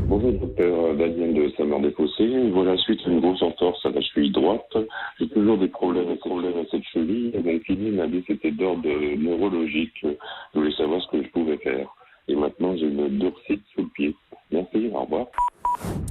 Bonjour docteur Daniel de Saint-Maur-des-Fossés. Voilà, suite à une grosse entorse à la cheville droite, j'ai toujours des problèmes à cette cheville. Et mon kiné m'a dit que c'était d'ordre neurologique. Je voulais savoir ce que je pouvais faire. Et maintenant, j'ai une bursite sous le pied. Merci, au revoir.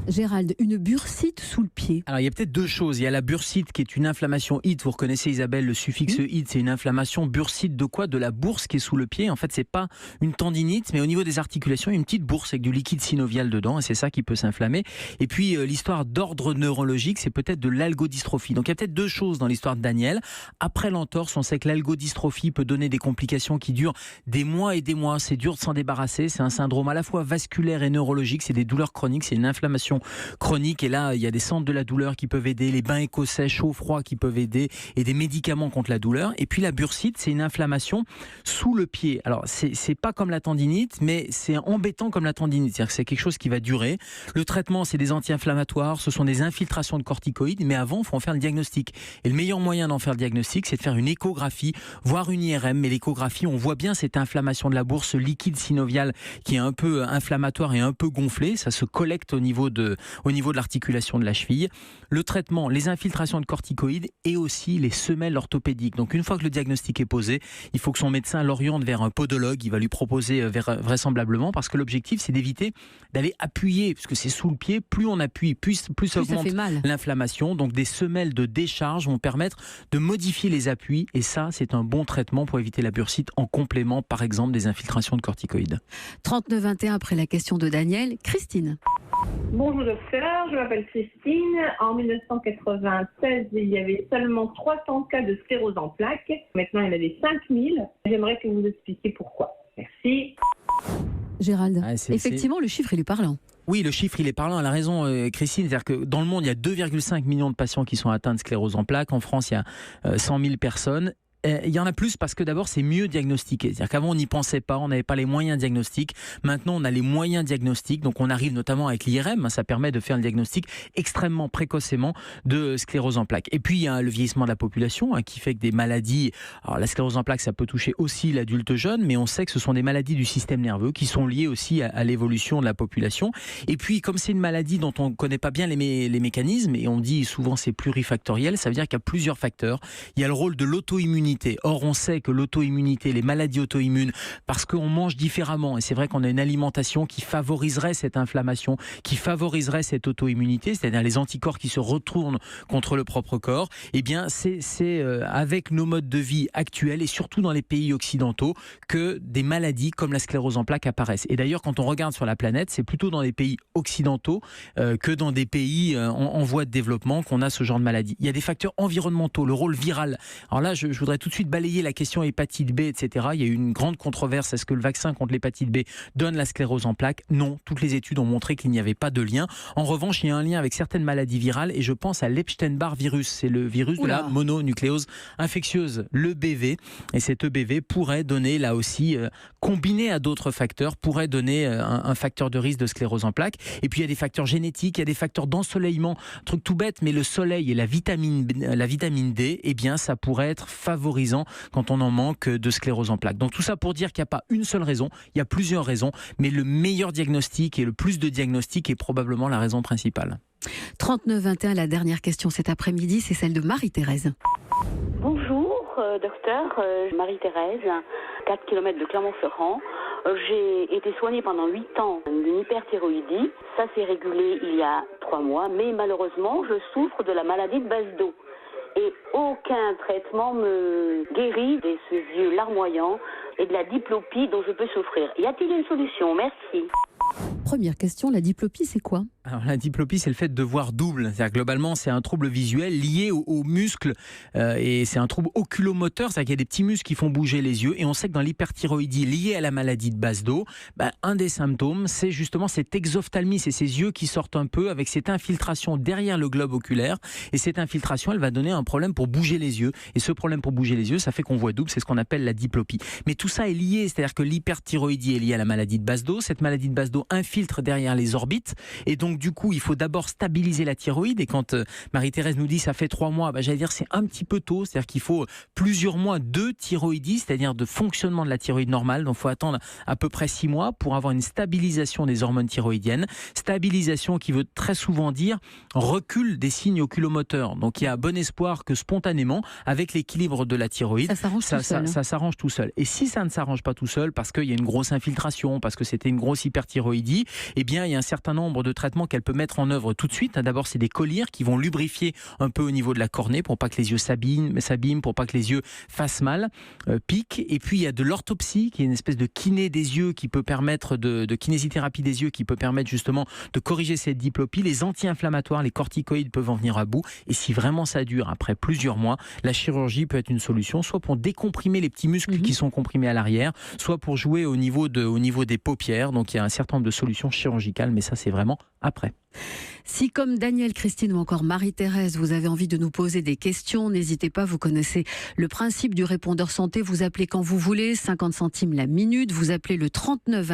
Gérald, une bursite sous le pied. Alors il y a peut-être deux choses. Il y a la bursite qui est une inflammation ite. Vous reconnaissez Isabelle le suffixe ite, c'est une inflammation. Bursite de quoi? De la bourse qui est sous le pied. En fait, c'est pas une tendinite, mais au niveau des articulations, il y a une petite bourse avec du liquide synovial dedans, et c'est ça qui peut s'inflammer. Et puis l'histoire d'ordre neurologique, c'est peut-être de l'algodystrophie. Donc il y a peut-être deux choses dans l'histoire de Daniel. Après l'entorse, on sait que l'algodystrophie peut donner des complications qui durent des mois et des mois. C'est dur de s'en débarrasser. C'est un syndrome à la fois vasculaire et neurologique. C'est des douleurs chroniques, c'est une inflammation chronique, et là il y a des centres de la douleur qui peuvent aider, les bains écossais chaud-froid qui peuvent aider, et des médicaments contre la douleur. Et puis la bursite, c'est une inflammation sous le pied. Alors c'est pas comme la tendinite, mais c'est embêtant comme la tendinite, c'est-à-dire que c'est quelque chose qui va durer. Le traitement, c'est des anti-inflammatoires, ce sont des infiltrations de corticoïdes, mais avant il faut en faire le diagnostic, et le meilleur moyen d'en faire le diagnostic, c'est de faire une échographie, voire une IRM. Mais l'échographie, on voit bien cette inflammation de la bourse, ce liquide synovial qui est un peu inflammatoire et un peu gonflé, ça se collecte au niveau de l'articulation de la cheville. Le traitement, les infiltrations de corticoïdes et aussi les semelles orthopédiques. Donc une fois que le diagnostic est posé, il faut que son médecin l'oriente vers un podologue. Il va lui proposer vraisemblablement, parce que l'objectif c'est d'éviter d'aller appuyer, puisque c'est sous le pied, plus on appuie, plus ça augmente l'inflammation. Donc des semelles de décharge vont permettre de modifier les appuis, et ça c'est un bon traitement pour éviter la bursite, en complément par exemple des infiltrations de corticoïdes. 39-21 après la question de Daniel. Christine. Bonjour docteur, je m'appelle Christine. En 1996, il y avait seulement 300 cas de sclérose en plaques. Maintenant, il y en avait 5000. J'aimerais que vous expliquiez pourquoi. Merci. Gérald, effectivement, le chiffre il est parlant. Oui, le chiffre, il est parlant. Elle a raison, Christine. C'est-à-dire que dans le monde, il y a 2,5 millions de patients qui sont atteints de sclérose en plaques. En France, il y a 100 000 personnes. Il y en a plus parce que d'abord c'est mieux diagnostiqué. C'est-à-dire qu'avant on n'y pensait pas, on n'avait pas les moyens diagnostiques. Maintenant on a les moyens diagnostiques, donc on arrive notamment avec l'IRM, ça permet de faire le diagnostic extrêmement précocement de sclérose en plaques. Et puis il y a le vieillissement de la population qui fait que des maladies, alors la sclérose en plaques ça peut toucher aussi l'adulte jeune, mais on sait que ce sont des maladies du système nerveux qui sont liées aussi à l'évolution de la population. Et puis comme c'est une maladie dont on ne connaît pas bien les mécanismes, et on dit souvent c'est plurifactoriel, ça veut dire qu'il y a plusieurs facteurs. Il y a le rôle de l'auto-immunité. Or, on sait que l'auto-immunité, les maladies auto-immunes, parce qu'on mange différemment, et c'est vrai qu'on a une alimentation qui favoriserait cette inflammation, qui favoriserait cette auto-immunité, c'est-à-dire les anticorps qui se retournent contre le propre corps, eh bien, c'est avec nos modes de vie actuels, et surtout dans les pays occidentaux, que des maladies comme la sclérose en plaques apparaissent. Et d'ailleurs, quand on regarde sur la planète, c'est plutôt dans les pays occidentaux que dans des pays en voie de développement qu'on a ce genre de maladie. Il y a des facteurs environnementaux, le rôle viral. Alors là, je voudrais tout de suite balayer la question hépatite B, etc. Il y a eu une grande controverse. Est-ce que le vaccin contre l'hépatite B donne la sclérose en plaques? Non, toutes les études ont montré qu'il n'y avait pas de lien. En revanche, il y a un lien avec certaines maladies virales, et je pense à l'Epstein-Barr virus. C'est le virus de la mononucléose infectieuse, l'EBV. Et cet EBV pourrait donner, là aussi, combiné à d'autres facteurs, pourrait donner un facteur de risque de sclérose en plaques. Et puis il y a des facteurs génétiques, il y a des facteurs d'ensoleillement. Truc tout bête, mais le soleil et la vitamine D, eh bien, ça pourrait être favorisant quand on en manque de sclérose en plaques. Donc tout ça pour dire qu'il n'y a pas une seule raison, il y a plusieurs raisons, mais le meilleur diagnostic et le plus de diagnostic est probablement la raison principale. 39-21, la dernière question cet après-midi, c'est celle de Marie-Thérèse. Bonjour docteur, Marie-Thérèse, 4 km de Clermont-Ferrand. J'ai été soignée pendant 8 ans d'une hyperthyroïdie. Ça s'est régulé il y a 3 mois, mais malheureusement je souffre de la maladie de Basedow. Et aucun traitement me guérit de ce yeux larmoyant et de la diplopie dont je peux souffrir. Y a-t-il une solution? Merci. Première question, la diplopie, c'est quoi ? Alors, la diplopie, c'est le fait de voir double. C'est-à-dire, globalement, c'est un trouble visuel lié aux muscles et c'est un trouble oculomoteur. C'est-à-dire qu'il y a des petits muscles qui font bouger les yeux. Et on sait que dans l'hyperthyroïdie liée à la maladie de Basedow, un des symptômes, c'est justement cette exophtalmie. C'est ces yeux qui sortent un peu avec cette infiltration derrière le globe oculaire. Et cette infiltration, elle va donner un problème pour bouger les yeux. Et ce problème pour bouger les yeux, ça fait qu'on voit double. C'est ce qu'on appelle la diplopie. Mais tout ça est lié. C'est-à-dire que l'hyperthyroïdie est liée à la maladie de Basedow. Cette maladie de Basedow infiltre s'infiltre derrière les orbites. Et donc, du coup, il faut d'abord stabiliser la thyroïde. Et quand Marie-Thérèse nous dit ça fait 3 mois, j'allais dire c'est un petit peu tôt. C'est-à-dire qu'il faut plusieurs mois de thyroïdie, c'est-à-dire de fonctionnement de la thyroïde normale. Donc, il faut attendre à peu près 6 mois pour avoir une stabilisation des hormones thyroïdiennes. Stabilisation qui veut très souvent dire recul des signes oculomoteurs. Donc, il y a bon espoir que spontanément, avec l'équilibre de la thyroïde, ça s'arrange tout seul. Et si ça ne s'arrange pas tout seul, parce qu'il y a une grosse infiltration, parce que c'était une grosse hyperthyroïdie, eh bien, il y a un certain nombre de traitements qu'elle peut mettre en œuvre tout de suite. D'abord, c'est des collyres qui vont lubrifier un peu au niveau de la cornée pour pas que les yeux s'abîment, pour pas que les yeux fassent mal, piquent. Et puis, il y a de l'orthopsie, qui est une espèce de kiné des yeux qui peut permettre de kinésithérapie des yeux qui peut permettre justement de corriger cette diplopie. Les anti-inflammatoires, les corticoïdes peuvent en venir à bout. Et si vraiment ça dure après plusieurs mois, la chirurgie peut être une solution, soit pour décomprimer les petits muscles qui sont comprimés à l'arrière, soit pour jouer au niveau des paupières. Donc il y a un certain nombre de solutions chirurgicales, mais ça c'est vraiment après. Si comme Daniel, Christine ou encore Marie-Thérèse, vous avez envie de nous poser des questions, n'hésitez pas, vous connaissez le principe du répondeur santé, vous appelez quand vous voulez, 50 centimes la minute, vous appelez le 39